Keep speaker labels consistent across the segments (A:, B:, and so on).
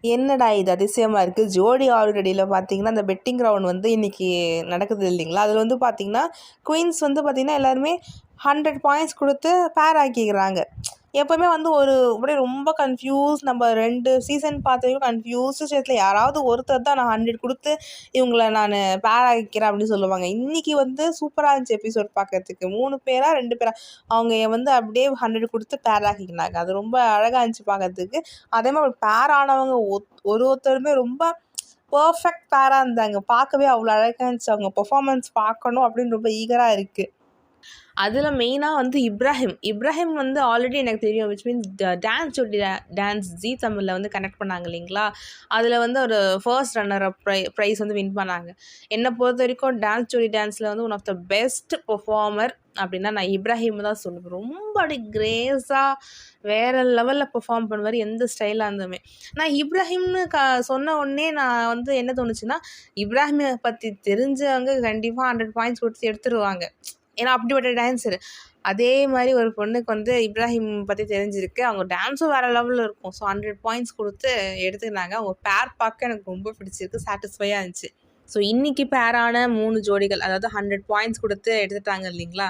A: என்னடா இது அதிசயமாக இருக்குது. ஜோடி ஆல்ரெடியில் பார்த்தீங்கன்னா அந்த பெட்டிங் கிரவுண்ட் வந்து இன்றைக்கி நடக்குது இல்லைங்களா. அதில் வந்து பார்த்திங்கன்னா குயின்ஸ் வந்து பார்த்திங்கன்னா எல்லாருமே 100 பாயிண்ட்ஸ் கொடுத்து பேர் ஆக்கிக்கிறாங்க. எப்போவுமே வந்து ஒரு அப்படியே ரொம்ப கன்ஃபியூஸ். நம்ம 2 சீசன் பார்த்தவரைக்கும் கன்ஃபியூஸ் ஸ்டேட்டில் யாராவது ஒருத்தர் தான் நான் 100 கொடுத்து இவங்கள நான் பேர் ஆக்கிக்கிறேன் அப்படின்னு சொல்லுவாங்க. இன்றைக்கி வந்து சூப்பராக இருந்துச்சு எபிசோட் பார்க்கறதுக்கு. 3 பேரா 2 பேரா அவங்க வந்து அப்படியே 100 கொடுத்து பேர் ஆக்கிக்கினாங்க. அது ரொம்ப அழகாக இருந்துச்சு பார்க்கறதுக்கு. அதே மாதிரி பேர் ஆனவங்க ஒருத்தருமே ரொம்ப பர்ஃபெக்ட் பேராக இருந்தாங்க. பார்க்கவே அவ்வளோ அழகாக இருந்துச்சு. அவங்க பெர்ஃபார்மன்ஸ் பார்க்கணும் அப்படின்னு ரொம்ப ஈகராக இருக்குது. அதில் மெயினாக வந்து இப்ராஹிம் வந்து ஆல்ரெடி எனக்கு தெரியும். Which means dance Jodi dance Zee தமிழில் வந்து கனெக்ட் பண்ணாங்க இல்லைங்களா. அதில் வந்து ஒரு ஃபர்ஸ்ட் ரன்னர் அப் ப்ரைஸ் வந்து வின் பண்ணாங்க. என்னை பொறுத்த வரைக்கும் டான்ஸ் ஜோடி டான்ஸில் வந்து one of the best performer அப்படின்னா நான் இப்ராஹிம் தான் சொல்லுவேன். ரொம்ப அப்படி கிரேஸாக வேறு லெவலில் பெர்ஃபார்ம் பண்ணுவார் எந்த ஸ்டைலாக இருந்துமே. நான் இப்ராஹிம்னு சொன்ன உடனே நான் வந்து என்ன தோணுச்சுன்னா, இப்ராஹிமை பற்றி தெரிஞ்சவங்க கண்டிப்பாக 100 பாயிண்ட்ஸ் கொடுத்து எடுத்துருவாங்க. ஏன்னா அப்படிப்பட்ட டான்ஸரு. அதே மாதிரி ஒரு பொண்ணுக்கு வந்து இப்ராஹிம் பற்றி தெரிஞ்சிருக்கு. அவங்க டான்ஸும் வேறு லெவலில் இருக்கும். ஸோ 100 பாயிண்ட்ஸ் கொடுத்து எடுத்துக்கினாங்க. அவங்க பேர் பார்க்க எனக்கு ரொம்ப பிடிச்சிருக்கு. சாட்டிஸ்ஃபையாக இருந்துச்சு. ஸோ இன்றைக்கி பேரான 3 ஜோடிகள், அதாவது 100 பாயிண்ட்ஸ் கொடுத்து எடுத்துட்டாங்க இல்லைங்களா.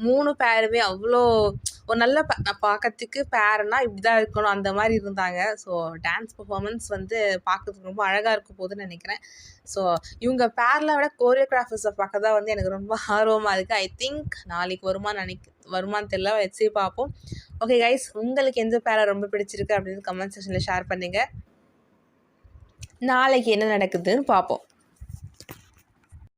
A: 3 பேருமே அவ்வளோ ஒரு நல்ல பார்க்கறதுக்கு பேர்னால் இப்படி தான் இருக்கணும் அந்த மாதிரி இருந்தாங்க. ஸோ டான்ஸ் பர்ஃபார்மன்ஸ் வந்து பார்க்கறதுக்கு ரொம்ப அழகாக இருக்கும் போதுன்னு நினைக்கிறேன். ஸோ இவங்க பேரில் விட கோரியோகிராஃபர்ஸை பார்க்க தான் வந்து எனக்கு ரொம்ப ஆர்வமாக இருக்குது. ஐ திங்க் நாளைக்கு வருமானு தெரியல, வச்சு பார்ப்போம். ஓகே கைஸ், உங்களுக்கு எந்த பேரை ரொம்ப பிடிச்சிருக்கு அப்படின்னு கமெண்ட் செக்ஷனில் ஷேர் பண்ணுங்கள். நாளைக்கு என்ன நடக்குதுன்னு பார்ப்போம்.